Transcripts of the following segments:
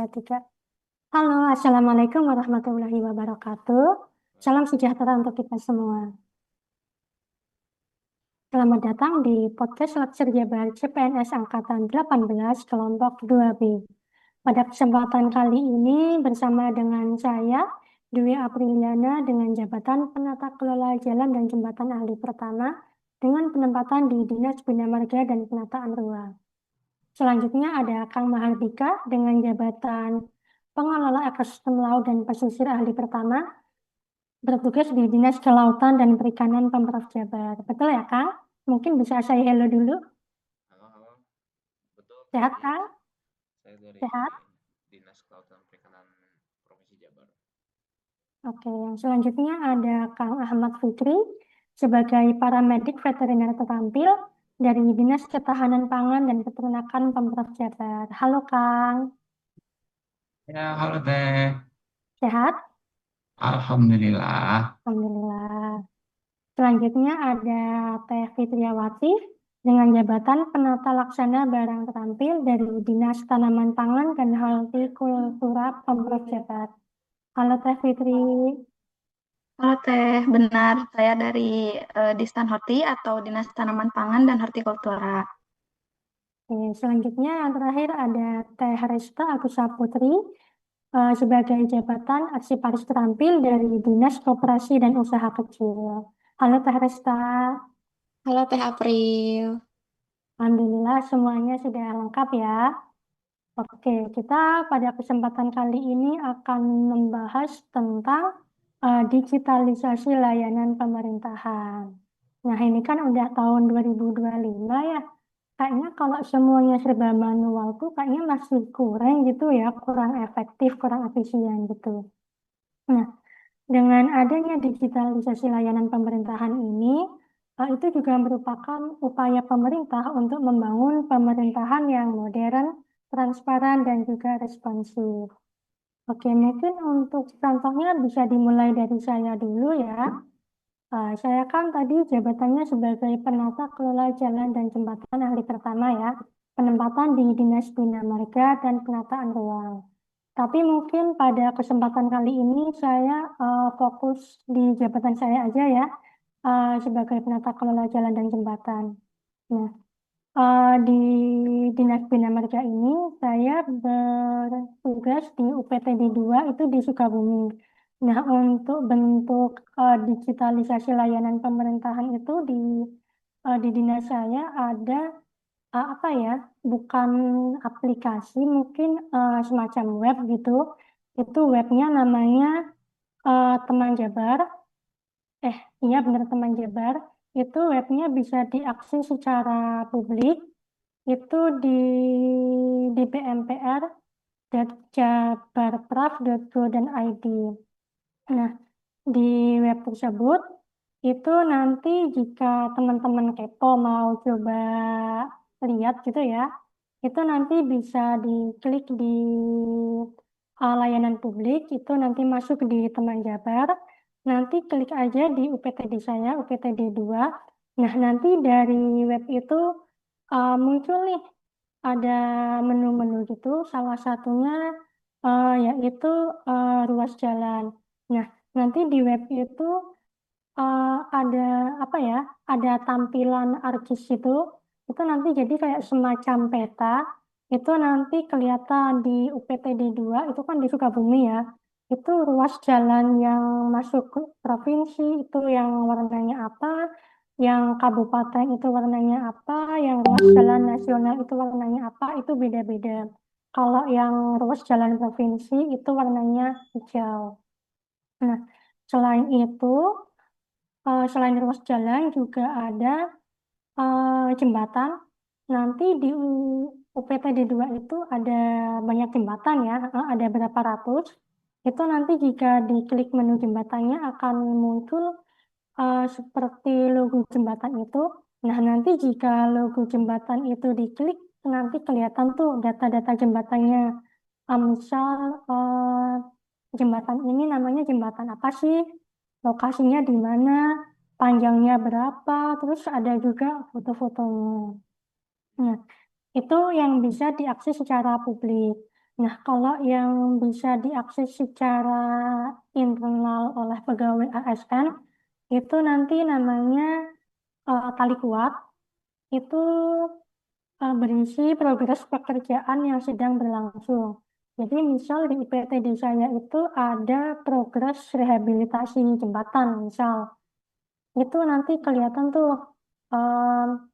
3. Halo, Assalamualaikum warahmatullahi wabarakatuh. Salam sejahtera untuk kita semua. Selamat datang di podcast Lecture Jabar CPNS Angkatan 18 kelompok 2B. Pada kesempatan kali ini bersama dengan saya, Dwi Apriliana, dengan jabatan Penata Kelola Jalan dan Jembatan Ahli Pertama dengan penempatan di Dinas Bina Marga dan Penataan Ruang. Selanjutnya ada Kang Mahardika dengan jabatan Pengelola Ekosistem Laut dan Pesisir Ahli Pertama, bertugas di Dinas Kelautan dan Perikanan Pemprov Jabar. Betul ya, Kang? Mungkin bisa saya hello dulu. Halo, halo. Betul, Sehat, Putri. Kang? Saya dari Sehat? Dinas Kelautan Perikanan Provinsi Jabar. Oke, yang selanjutnya ada Kang Ahmad Fikri sebagai paramedik veteriner terampil dari Dinas Ketahanan Pangan dan Peternakan Pemprov Jabar. Halo, Kang. Ya, halo Teh. Sehat? Alhamdulillah. Alhamdulillah. Selanjutnya ada Teh Fitriawati dengan jabatan Penata Laksana Barang Terampil dari Dinas Tanaman Pangan dan Hortikultura Pemprov Jabar. Halo Teh Fitri. Halo Teh, benar saya dari Distan Horti atau Dinas Tanaman Pangan dan Hortikultura. Selanjutnya yang terakhir ada Teh Resta Agus Putri sebagai jabatan Arsiparis Terampil dari Dinas Koperasi dan Usaha Kecil. Halo Teh Resta. Halo Teh April. Alhamdulillah semuanya sudah lengkap ya. Oke, kita pada kesempatan kali ini akan membahas tentang digitalisasi layanan pemerintahan. Nah, ini kan udah tahun 2025 ya. Kayaknya kalau semuanya serba manual tuh kayaknya masih kurang gitu ya, kurang efektif, kurang efisien gitu. Nah, dengan adanya digitalisasi layanan pemerintahan ini, itu juga merupakan upaya pemerintah untuk membangun pemerintahan yang modern, transparan, dan juga responsif. Oke, mungkin untuk contohnya bisa dimulai dari saya dulu ya. Saya kan tadi jabatannya sebagai penata kelola jalan dan jembatan ahli pertama ya, penempatan di Dinas Bina Marga dan Penataan Ruang. Tapi mungkin pada kesempatan kali ini saya fokus di jabatan saya aja ya, sebagai penata kelola jalan dan jembatan. Nah, di Dinas Bina Marga ini saya bertugas di UPTD 2 itu di Sukabumi. Nah, untuk bentuk digitalisasi layanan pemerintahan itu di dinas saya ada apa ya, bukan aplikasi, mungkin semacam web gitu. Itu webnya namanya Teman Jabar. Iya benar Teman Jabar. Itu webnya bisa diakses secara publik. Itu di bmpr.jabarpraf.go.id. Nah, di web tersebut itu nanti jika teman-teman kepo mau coba lihat gitu ya, itu nanti bisa diklik di layanan publik, itu nanti masuk di Teman Jabar, nanti klik aja di UPTD saya, UPTD 2. Nah, nanti dari web itu muncul nih ada menu-menu gitu, salah satunya yaitu ruas jalan. Nah, nanti di web itu ada apa ya? Ada tampilan ArcGIS itu nanti jadi kayak semacam peta. Itu nanti kelihatan di UPTD 2 itu kan di Sukabumi ya. Itu ruas jalan yang masuk ke provinsi itu yang warnanya apa, yang kabupaten itu warnanya apa, yang ruas jalan nasional itu warnanya apa, itu beda-beda. Kalau yang ruas jalan provinsi itu warnanya hijau. Nah, selain itu, selain ruas jalan juga ada jembatan. Nanti di UPTD 2 itu ada banyak jembatan ya, ada berapa ratus. Itu nanti jika diklik menu jembatannya akan muncul seperti logo jembatan itu. Nah, nanti jika logo jembatan itu diklik, nanti kelihatan tuh data-data jembatannya. Misal jembatan ini namanya jembatan apa sih? Lokasinya di mana? Panjangnya berapa? Terus ada juga foto-fotonya. Nah, itu yang bisa diakses secara publik. Nah, kalau yang bisa diakses secara internal oleh pegawai ASN, itu nanti namanya tali kuat, itu berisi progres pekerjaan yang sedang berlangsung. Jadi misal di IPTD saya itu ada progres rehabilitasi jembatan, misal. Itu nanti kelihatan tuh em,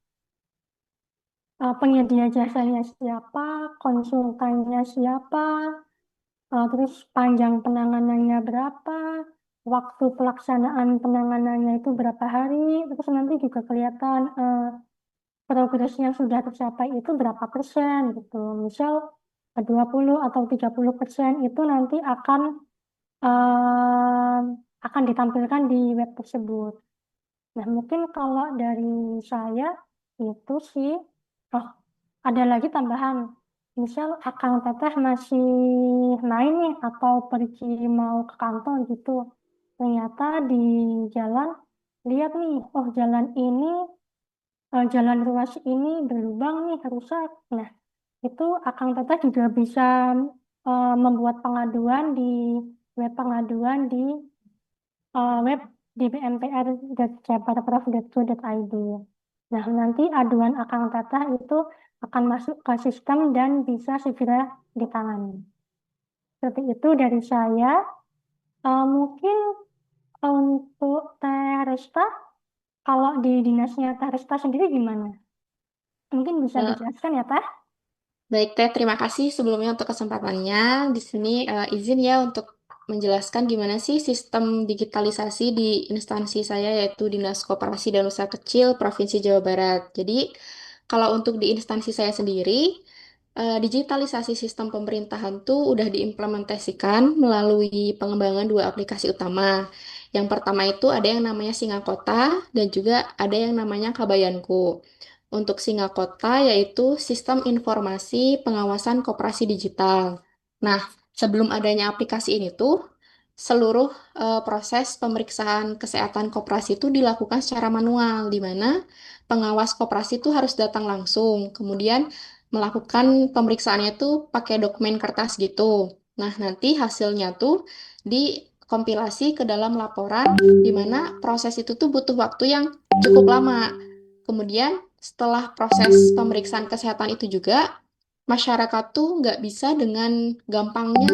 penyedia jasanya siapa, konsultannya siapa, terus panjang penanganannya berapa, waktu pelaksanaan penanganannya itu berapa hari, terus nanti juga kelihatan progres yang sudah tercapai itu berapa persen gitu. Misal 20 atau 30% itu nanti akan ditampilkan di web tersebut. Nah, mungkin kalau dari saya itu sih, oh, ada lagi tambahan. Misal akang teteh masih main nih atau pergi mau ke kantor gitu. Ternyata di jalan lihat nih, oh jalan ini, jalan ruas ini berlubang nih, rusak. Nah, itu akang teteh juga bisa membuat pengaduan di web pengaduan di web di bmpr.jabarprof.go.id. Nah, nanti aduan akang teteh itu akan masuk ke sistem dan bisa segera ditangani. Seperti itu dari saya. Mungkin untuk Teh Resta, kalau di dinasnya Teh Resta sendiri gimana? Mungkin bisa Eh, dijelaskan ya, Teh? Baik, Teh, terima kasih sebelumnya untuk kesempatannya. Di sini izin ya untuk menjelaskan gimana sih sistem digitalisasi di instansi saya, yaitu Dinas Koperasi dan Usaha Kecil Provinsi Jawa Barat. Jadi, kalau untuk di instansi saya sendiri, digitalisasi sistem pemerintahan tuh udah diimplementasikan melalui pengembangan dua aplikasi utama. Yang pertama itu ada yang namanya Singakota dan juga ada yang namanya Kabayanku. Untuk Singakota yaitu Sistem Informasi Pengawasan Koperasi Digital. Nah, sebelum adanya aplikasi ini tuh, seluruh proses pemeriksaan kesehatan koperasi itu dilakukan secara manual, di mana pengawas koperasi itu harus datang langsung. Kemudian melakukan pemeriksaannya tuh pakai dokumen kertas gitu. Nah, nanti hasilnya tuh dikompilasi ke dalam laporan, di mana proses itu tuh butuh waktu yang cukup lama. Kemudian setelah proses pemeriksaan kesehatan itu juga, masyarakat tuh nggak bisa dengan gampangnya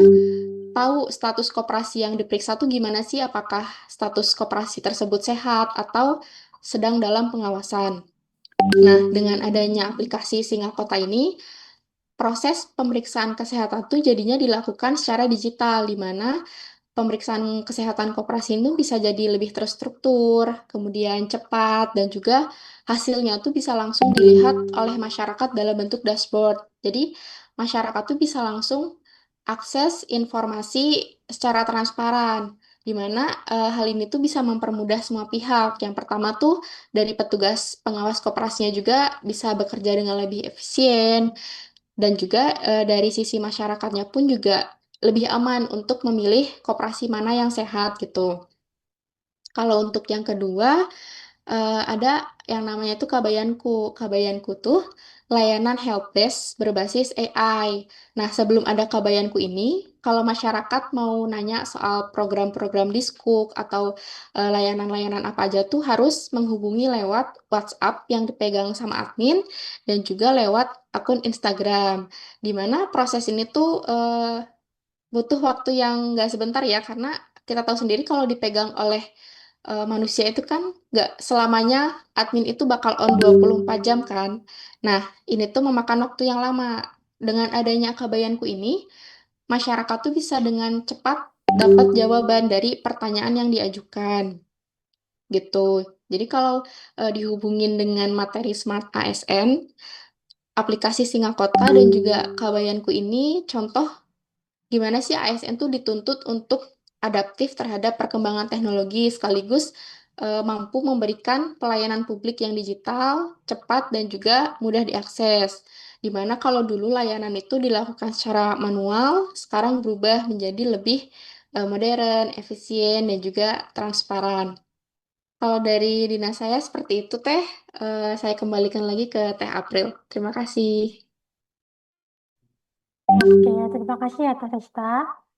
tahu status koperasi yang diperiksa tuh gimana sih, apakah status koperasi tersebut sehat atau sedang dalam pengawasan. Nah, dengan adanya aplikasi Singakota ini, proses pemeriksaan kesehatan tuh jadinya dilakukan secara digital, di mana pemeriksaan kesehatan koperasi itu bisa jadi lebih terstruktur, kemudian cepat, dan juga hasilnya tuh bisa langsung dilihat oleh masyarakat dalam bentuk dashboard. Jadi, masyarakat tuh bisa langsung akses informasi secara transparan, di mana hal ini tuh bisa mempermudah semua pihak. Yang pertama tuh dari petugas pengawas koperasinya juga bisa bekerja dengan lebih efisien, dan juga dari sisi masyarakatnya pun juga lebih aman untuk memilih koperasi mana yang sehat gitu. Kalau untuk yang kedua, ada yang namanya itu Kabayanku. Kabayanku tuh layanan helpdesk berbasis AI. Nah, sebelum ada Kabayanku ini, kalau masyarakat mau nanya soal program-program Diskuk atau layanan-layanan apa aja tuh harus menghubungi lewat WhatsApp yang dipegang sama admin dan juga lewat akun Instagram. Di mana proses ini tuh butuh waktu yang nggak sebentar ya, karena kita tahu sendiri kalau dipegang oleh manusia itu kan nggak selamanya admin itu bakal on 24 jam kan. Nah, ini tuh memakan waktu yang lama. Dengan adanya Kabayanku ini, masyarakat tuh bisa dengan cepat dapat jawaban dari pertanyaan yang diajukan gitu. Jadi kalau dihubungin dengan materi Smart ASN, aplikasi Singakota dan juga Kabayanku ini contoh gimana sih ASN tuh dituntut untuk adaptif terhadap perkembangan teknologi sekaligus mampu memberikan pelayanan publik yang digital, cepat, dan juga mudah diakses. Dimana kalau dulu layanan itu dilakukan secara manual, sekarang berubah menjadi lebih modern, efisien, dan juga transparan. Kalau dari dinas saya seperti itu, Teh. Saya kembalikan lagi ke Teh April. Terima kasih. Oke, terima kasih ya Teh Resta.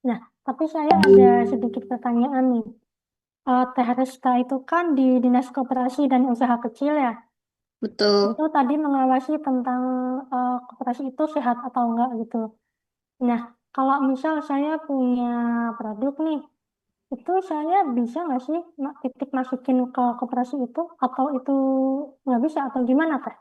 Nah, tapi saya ada sedikit pertanyaan nih. Teh Resta itu kan di Dinas Koperasi dan Usaha Kecil ya. Betul. Itu tadi mengawasi tentang koperasi itu sehat atau enggak gitu. Nah, kalau misal saya punya produk nih, itu saya bisa nggak sih titip masukin ke koperasi itu atau itu nggak bisa atau gimana Teh?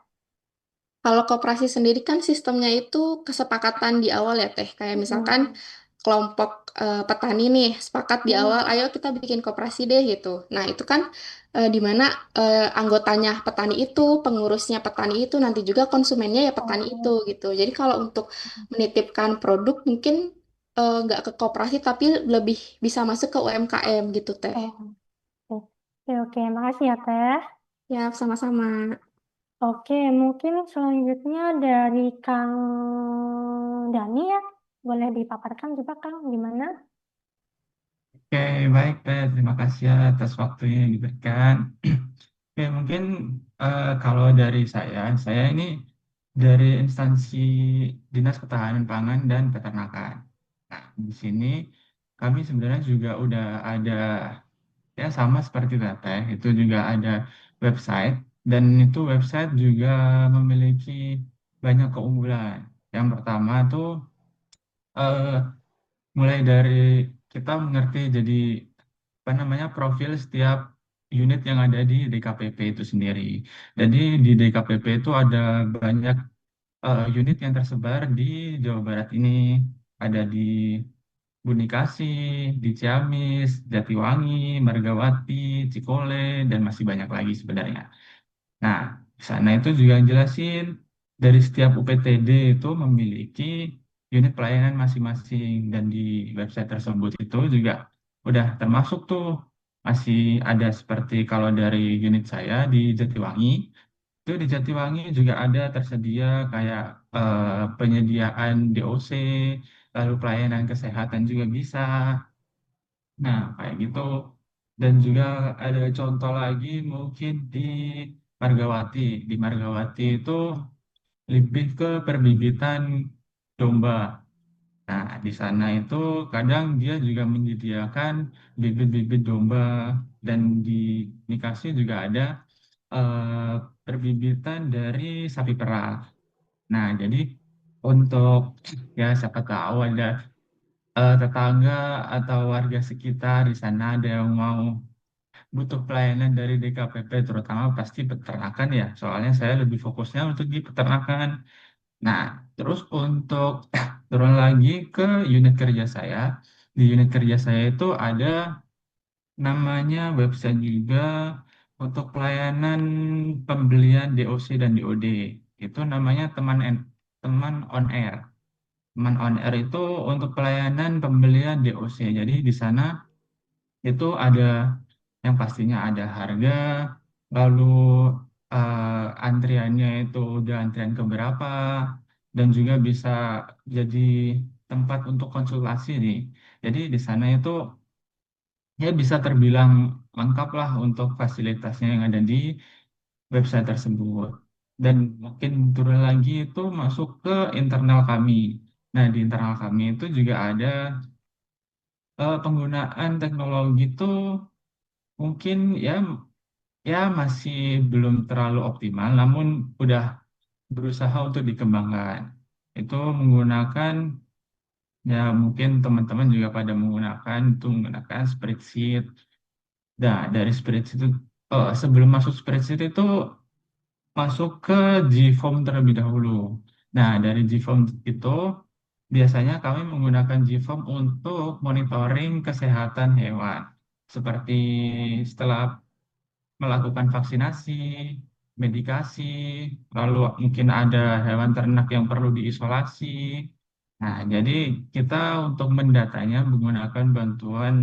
Kalau koperasi sendiri kan sistemnya itu kesepakatan di awal ya Teh. Kayak misalkan Hmm. kelompok petani nih sepakat di Hmm. awal, ayo kita bikin koperasi deh gitu. Nah itu kan di mana anggotanya petani itu, pengurusnya petani itu, nanti juga konsumennya ya petani itu Oh. gitu. Jadi kalau untuk menitipkan produk mungkin nggak ke koperasi tapi lebih bisa masuk ke UMKM gitu Teh. Oh, oke. Oke, oke. Makasih ya Teh. Ya sama-sama. Oke, mungkin selanjutnya dari Kang Dani ya. Boleh dipaparkan juga Kang, gimana? Oke, baik Teh. Terima kasih ya atas waktunya yang diberikan. Oke, mungkin kalau dari saya ini dari instansi Dinas Ketahanan Pangan dan Peternakan. Nah, di sini kami sebenarnya juga udah ada ya sama seperti Teteh, itu juga ada website dan itu website juga memiliki banyak keunggulan. Yang pertama tuh eh, mulai dari kita mengerti jadi apa namanya profil setiap unit yang ada di DKPP itu sendiri. Jadi di DKPP itu ada banyak unit yang tersebar di Jawa Barat ini. Ada di Bunikasi, di Ciamis, Jatiwangi, Margawati, Cikole, dan masih banyak lagi sebenarnya. Nah, di sana itu juga jelasin dari setiap UPTD itu memiliki unit pelayanan masing-masing dan di website tersebut itu juga udah termasuk tuh masih ada seperti kalau dari unit saya di Jatiwangi itu di Jatiwangi juga ada tersedia kayak penyediaan DOC lalu pelayanan kesehatan juga bisa. Nah, kayak gitu. Dan juga ada contoh lagi mungkin di Margawati. Di Margawati itu lebih ke perbibitan domba. Nah, di sana itu kadang dia juga menyediakan bibit-bibit domba dan di Nikasi juga ada eh, perbibitan dari sapi perah. Nah, jadi untuk ya siapa tahu ada tetangga atau warga sekitar di sana ada yang mau butuh pelayanan dari DKPP terutama pasti peternakan ya soalnya saya lebih fokusnya untuk di peternakan. Nah terus untuk turun lagi ke unit kerja saya, di unit kerja saya itu ada namanya website juga untuk pelayanan pembelian DOC dan DOD, itu namanya teman on air. Teman on air itu untuk pelayanan pembelian DOC. Jadi di sana itu ada yang pastinya ada harga, lalu antriannya itu udah antrian keberapa, dan juga bisa jadi tempat untuk konsultasi nih. Jadi di sana itu ya bisa terbilang lengkap lah untuk fasilitasnya yang ada di website tersebut. Dan mungkin turun lagi itu masuk ke internal kami. Nah, di internal kami itu juga ada penggunaan teknologi itu mungkin ya masih belum terlalu optimal, namun udah berusaha untuk dikembangkan. Itu menggunakan ya mungkin teman-teman juga pada menggunakan itu menggunakan spreadsheet. Nah, dari spreadsheet itu sebelum masuk spreadsheet itu masuk ke GFORM terlebih dahulu. Nah, dari GFORM itu biasanya kami menggunakan GFORM untuk monitoring kesehatan hewan. Seperti setelah melakukan vaksinasi, medikasi, lalu mungkin ada hewan ternak yang perlu diisolasi. Nah, jadi kita untuk mendatanya menggunakan bantuan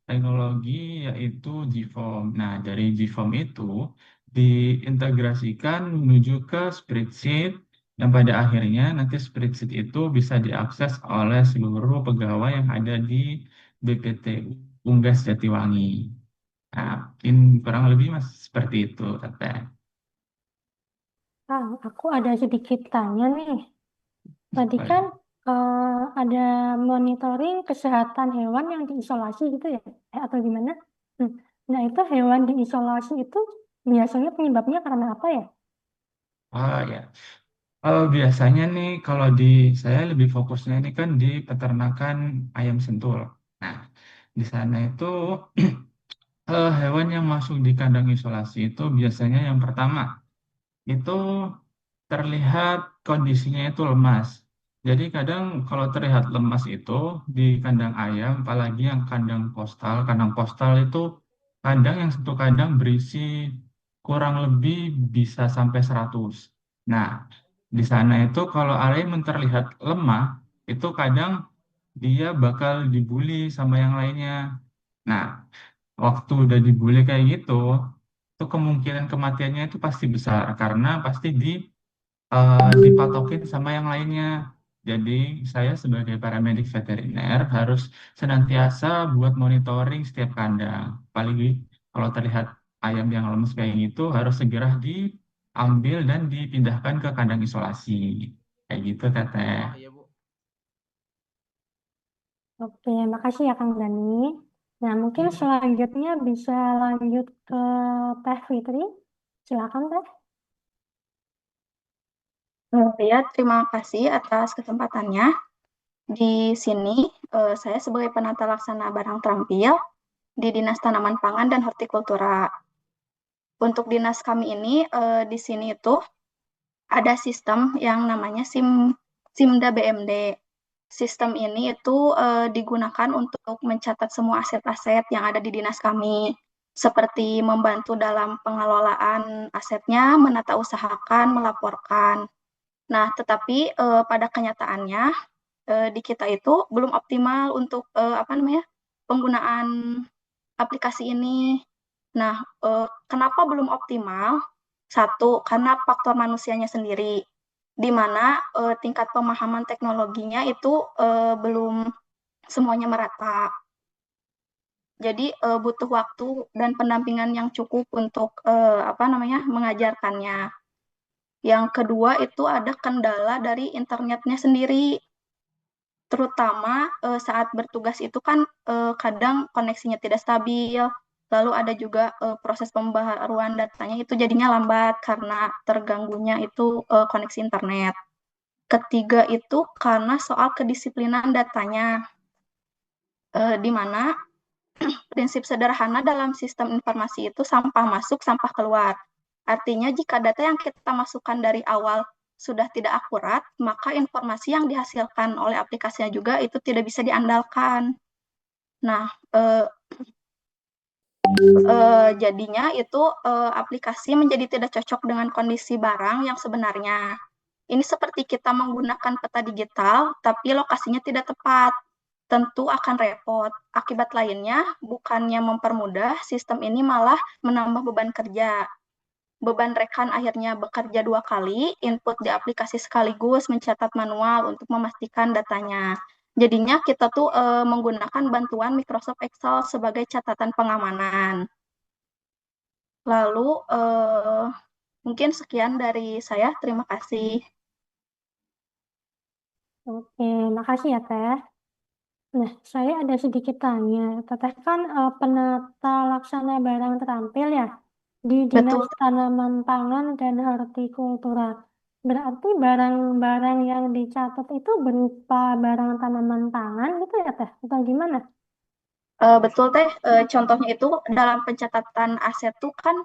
teknologi yaitu GFORM. Nah, dari GFORM itu diintegrasikan menuju ke spreadsheet yang pada akhirnya nanti spreadsheet itu bisa diakses oleh seluruh pegawai yang ada di BPT Unggas Jatiwangi. Nah, mungkin kurang lebih mas seperti itu, Tete. Kang, aku ada sedikit tanya nih. Tadi kan Boleh. ada monitoring kesehatan hewan yang diisolasi gitu ya, atau gimana? Hmm. Nah, itu hewan diisolasi itu biasanya penyebabnya karena apa ya? Ah ya, biasanya nih kalau di saya lebih fokusnya ini kan di peternakan ayam sentul. Nah, di sana itu hewan yang masuk di kandang isolasi itu biasanya yang pertama itu terlihat kondisinya itu lemas. Jadi kadang kalau terlihat lemas itu di kandang ayam, apalagi yang kandang postal itu kandang yang satu kandang berisi kurang lebih bisa sampai 100. Nah, di sana itu kalau ayam yang terlihat lemah, itu kadang dia bakal dibully sama yang lainnya. Nah, waktu udah dibully kayak gitu, itu kemungkinan kematiannya itu pasti besar karena pasti dipatokin sama yang lainnya. Jadi saya sebagai paramedik veteriner harus senantiasa buat monitoring setiap kandang. Apalagi kalau terlihat ayam yang lemes kayak gitu harus segera diambil dan dipindahkan ke kandang isolasi. Kayak gitu, Teteh. Oh iya Bu. Oke, makasih ya Kang Dani. Nah, mungkin Iya. selanjutnya bisa lanjut ke Teh Fitri. Silakan Teh. Ya, terima kasih atas kesempatannya. Di sini saya sebagai penata laksana barang terampil di Dinas Tanaman Pangan dan Hortikultura. Untuk dinas kami ini di sini itu ada sistem yang namanya Simda BMD. Sistem ini itu digunakan untuk mencatat semua aset-aset yang ada di dinas kami, seperti membantu dalam pengelolaan asetnya, menata usahakan, melaporkan. Nah, tetapi pada kenyataannya di kita itu belum optimal untuk apa namanya penggunaan aplikasi ini. Nah, kenapa belum optimal? Satu, karena faktor manusianya sendiri, di mana tingkat pemahaman teknologinya itu belum semuanya merata. Jadi butuh waktu dan pendampingan yang cukup untuk apa namanya mengajarkannya. Yang kedua itu ada kendala dari internetnya sendiri, terutama saat bertugas itu kan kadang koneksinya tidak stabil. Lalu ada juga proses pembaharuan datanya itu jadinya lambat karena terganggunya itu koneksi internet. Ketiga itu karena soal kedisiplinan datanya, di mana prinsip sederhana dalam sistem informasi itu sampah masuk, sampah keluar. Artinya jika data yang kita masukkan dari awal sudah tidak akurat, maka informasi yang dihasilkan oleh aplikasinya juga itu tidak bisa diandalkan. Nah, jadinya itu aplikasi menjadi tidak cocok dengan kondisi barang yang sebenarnya. Ini seperti kita menggunakan peta digital, tapi lokasinya tidak tepat. Tentu akan repot. Akibat lainnya, bukannya mempermudah, sistem ini malah menambah beban kerja. Beban rekan akhirnya bekerja 2 kali, input di aplikasi sekaligus, mencatat manual untuk memastikan datanya. Jadinya kita tuh menggunakan bantuan Microsoft Excel sebagai catatan pengamanan. Lalu mungkin sekian dari saya. Terima kasih. Oke, makasih ya Teh. Nah, saya ada sedikit tanya. Teteh kan penata laksana barang terampil ya di Dinas Betul. Tanaman Pangan dan Hortikultura. Berarti barang-barang yang dicatat itu berupa barang tanaman pangan gitu ya Teh? Atau gimana? Betul Teh, contohnya itu dalam pencatatan aset tuh kan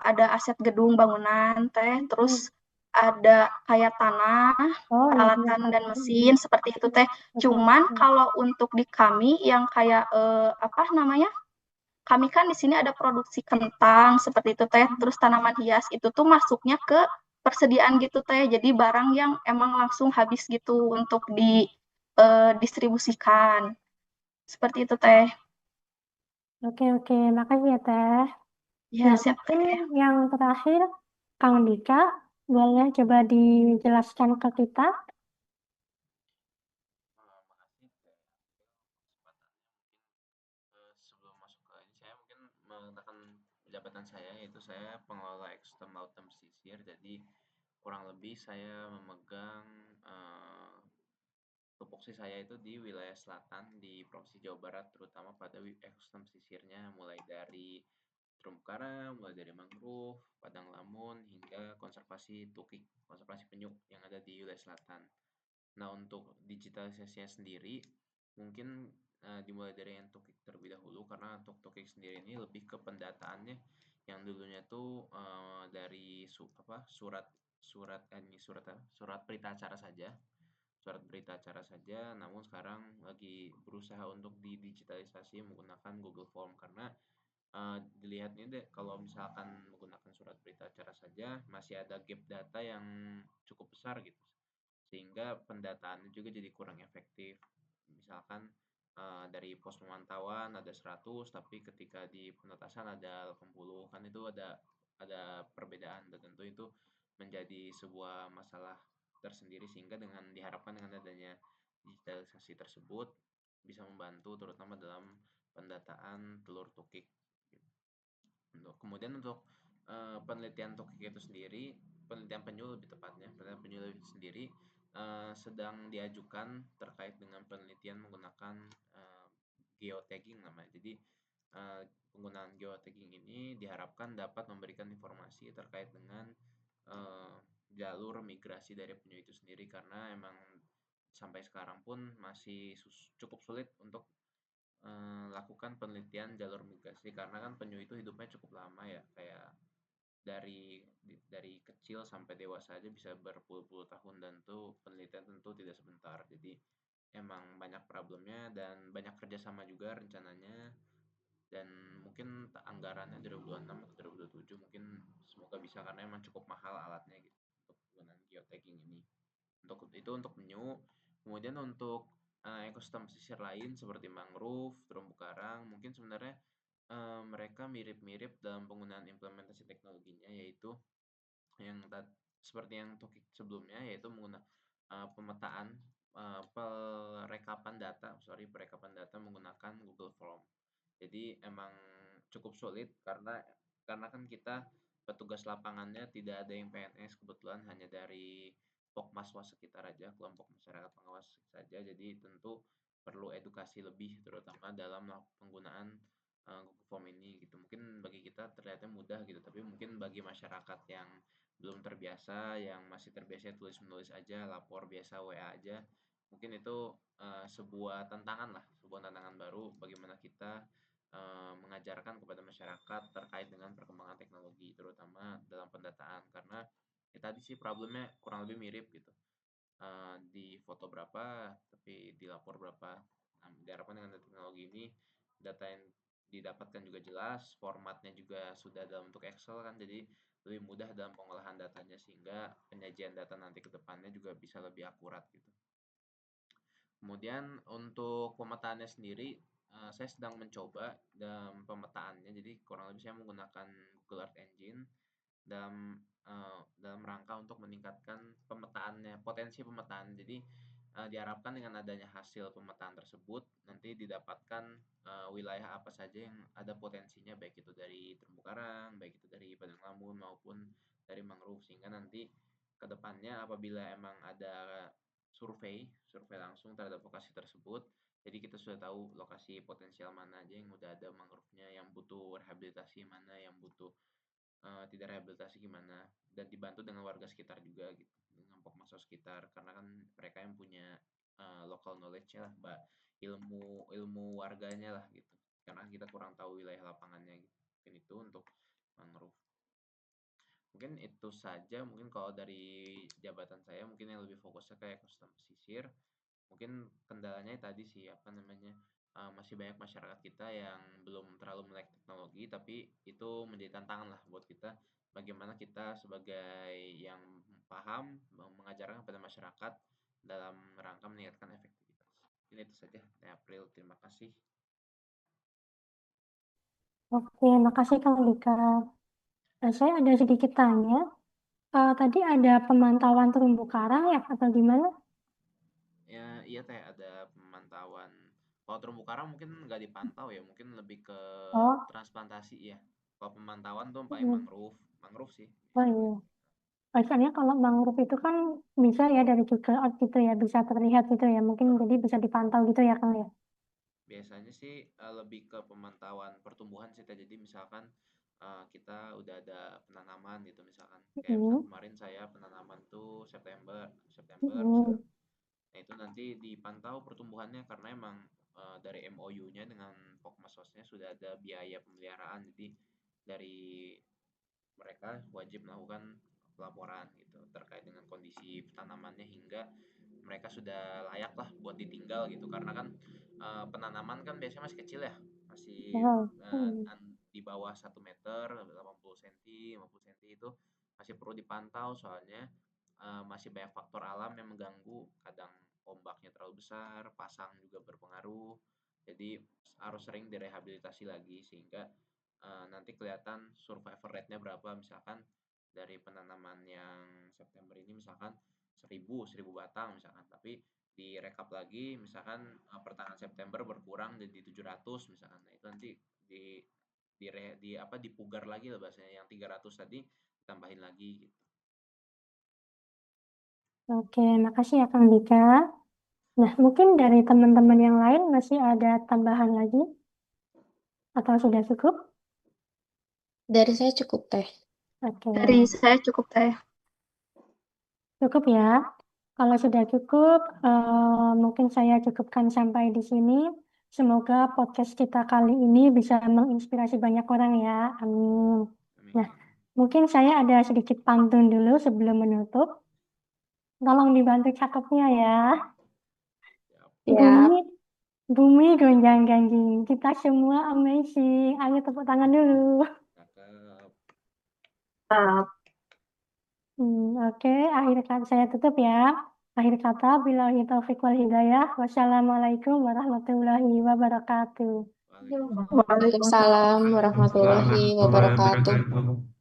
ada aset gedung bangunan Teh, terus Hmm. ada kayak tanah, Oh, iya, iya, peralatan dan Teh. mesin seperti itu Teh. Oke, Cuman oke. kalau untuk di kami yang kayak apa namanya? Kami kan di sini ada produksi kentang seperti itu Teh, terus tanaman hias itu tuh masuknya ke persediaan gitu Teh. Jadi barang yang emang langsung habis gitu untuk didistribusikan. Seperti itu Teh. Oke, oke. Makasih ya Teh. Ya, Nah, siap. mungkin yang terakhir, Kang Dika, boleh coba dijelaskan ke kita? Makasih kesempatannya. Mungkin sebelum masuk ke ini saya mungkin mengatakan jabatan saya, yaitu saya pengelola ekosistem laut dan pesisir. Jadi kurang lebih saya memegang tupoksi saya itu di wilayah selatan di Provinsi Jawa Barat, terutama pada ekosistem pesisirnya, mulai dari terumbu karang, mulai dari mangrove, padang lamun, hingga konservasi tukik, konservasi penyu yang ada di wilayah selatan. Nah, untuk digitalisasinya sendiri, mungkin dimulai dari yang tukik terlebih dahulu, karena untuk tukik sendiri ini lebih ke pendataannya yang dulunya tuh dari surat berita acara saja, namun sekarang lagi berusaha untuk didigitalisasi menggunakan Google Form, karena dilihat ini deh, kalau misalkan menggunakan surat berita acara saja masih ada gap data yang cukup besar gitu, sehingga pendataannya juga jadi kurang efektif. Misalkan dari pos pemantauan ada 100, tapi ketika di penetasan ada 80, kan itu ada perbedaan, dan tentu itu menjadi sebuah masalah tersendiri, sehingga diharapkan dengan adanya digitalisasi tersebut bisa membantu terutama dalam pendataan telur tukik. Kemudian untuk penelitian tukik itu sendiri, penelitian penyu lebih tepatnya, penelitian penyu sendiri sedang diajukan terkait dengan penelitian menggunakan geotagging namanya. Jadi penggunaan geotagging ini diharapkan dapat memberikan informasi terkait dengan jalur migrasi dari penyu itu sendiri, karena emang sampai sekarang pun masih cukup sulit untuk lakukan penelitian jalur migrasi, karena kan penyu itu hidupnya cukup lama ya, kayak dari kecil sampai dewasa aja bisa berpuluh-puluh tahun, dan tuh penelitian tentu tidak sebentar. Jadi emang banyak problemnya dan banyak kerjasama juga rencananya, dan mungkin anggarannya 2026 atau 2027 mungkin, semoga bisa, karena emang cukup mahal alatnya gitu untuk penggunaan geotagging ini. Untuk penyu. Kemudian untuk ekosistem pesisir lain seperti mangrove, terumbu karang, mungkin sebenarnya mereka mirip-mirip dalam penggunaan implementasi teknologinya, yaitu yang seperti yang tukik sebelumnya, yaitu menggunakan pemetaan perekapan data menggunakan Google Form. Jadi emang cukup sulit, karena kan kita petugas lapangannya tidak ada yang PNS, kebetulan hanya dari Pokmaswas sekitar aja, kelompok masyarakat pengawas saja. Jadi tentu perlu edukasi lebih, terutama dalam penggunaan Google Form ini gitu. Mungkin bagi kita terlihatnya mudah gitu, tapi mungkin bagi masyarakat yang belum terbiasa, yang masih terbiasa tulis-menulis aja, lapor biasa WA aja, mungkin itu sebuah tantangan baru bagaimana kita mengajarkan kepada masyarakat terkait dengan perkembangan teknologi, terutama dalam pendataan, karena ya tadi sih problemnya kurang lebih mirip gitu. Di foto berapa, tapi dilapor berapa. Nah, diharapkan dengan teknologi ini data yang didapatkan juga jelas, formatnya juga sudah dalam bentuk Excel kan, jadi lebih mudah dalam pengolahan datanya, sehingga penyajian data nanti ke depannya juga bisa lebih akurat gitu. Kemudian untuk pemetaannya sendiri, saya sedang mencoba dalam pemetaannya. Jadi kurang lebih saya menggunakan Google Earth Engine dalam rangka untuk meningkatkan pemetaannya, potensi pemetaan. Jadi diharapkan dengan adanya hasil pemetaan tersebut nanti didapatkan wilayah apa saja yang ada potensinya, baik itu dari terumbu karang, baik itu dari padang lamun maupun dari mangrove, sehingga nanti ke depannya apabila emang ada survei langsung terhadap lokasi tersebut, jadi kita sudah tahu lokasi potensial mana aja yang udah ada mangrove-nya, yang butuh rehabilitasi mana, yang butuh tidak rehabilitasi gimana, dan dibantu dengan warga sekitar juga gitu, dengan Pokmaswas sekitar, karena kan mereka yang punya local knowledge lah, ilmu warganya lah gitu, karena kita kurang tahu wilayah lapangannya gitu. Mungkin itu untuk mangrove. Mungkin itu saja, mungkin kalau dari jabatan saya mungkin yang lebih fokusnya ke ekosistem pesisir. Mungkin kendalanya tadi sih, apa namanya, masih banyak masyarakat kita yang belum terlalu melek teknologi, tapi itu menjadi tantangan lah buat kita, bagaimana kita sebagai yang paham mengajarkan kepada masyarakat dalam rangka meningkatkan efektivitas. Ini itu saja dari April, terima kasih. Oke, makasih Kang Dika. Saya ada sedikit tanya. Tadi ada pemantauan terumbu karang ya, atau gimana? Ya, iya teh, ada pemantauan. Kalau terumbu karang mungkin nggak dipantau ya, mungkin lebih ke Oh, transplantasi ya. Kalau pemantauan tuh paling mm, mangrove sih. oh iya. Soalnya kalau mangrove itu kan bisa ya dari Google Earth gitu ya, bisa terlihat gitu ya. Mungkin jadi bisa dipantau gitu ya Kang ya. Biasanya sih lebih ke pemantauan pertumbuhan sih Teh. Jadi misalkan kita udah ada penanaman gitu misalkan. Kayak misal Hmm. kemarin saya penanaman tuh September Hmm. misalkan. Nah, itu nanti dipantau pertumbuhannya karena emang dari MOU-nya dengan Pokmasosnya sudah ada biaya pemeliharaan. Jadi dari mereka wajib melakukan pelaporan gitu terkait dengan kondisi tanamannya hingga mereka sudah layak lah buat ditinggal gitu karena kan penanaman kan biasanya masih kecil ya masih Wow. Hmm. di bawah 1 meter 80 cm 50 cm itu masih perlu dipantau soalnya masih banyak faktor alam yang mengganggu kadang ombaknya terlalu besar pasang juga berpengaruh jadi harus sering direhabilitasi lagi sehingga nanti kelihatan survival rate-nya berapa misalkan dari penanaman yang September ini misalkan 1000 batang misalkan tapi direkap lagi misalkan pertengahan September berkurang jadi 700 misalkan nah itu nanti di apa dipugar lagi lah bahasanya yang 300 tadi ditambahin lagi gitu. Oke, makasih ya Kang Dika. Nah, mungkin dari teman-teman yang lain masih ada tambahan lagi atau sudah cukup? Dari saya cukup Teh. Oke, Dari saya cukup Teh. cukup ya. Kalau sudah cukup, mungkin saya cukupkan sampai di sini. Semoga podcast kita kali ini bisa menginspirasi banyak orang ya. Amin. Nah, Amin. mungkin saya ada sedikit pantun dulu sebelum menutup. Tolong dibantu cakepnya ya. Siap. Bumi, Ya, bumi gonjang-ganjing. Kita semua amazing. Ayo tepuk tangan dulu. Cakep. Oke, akhir kata saya tutup ya. Akhir kata, billahi taufiq wal hidayah. Wassalamualaikum warahmatullahi wabarakatuh. Waalaikumsalam. Waalaikumsalam Waalaikumsalam warahmatullahi warahmatullahi wabarakatuh. wabarakatuh.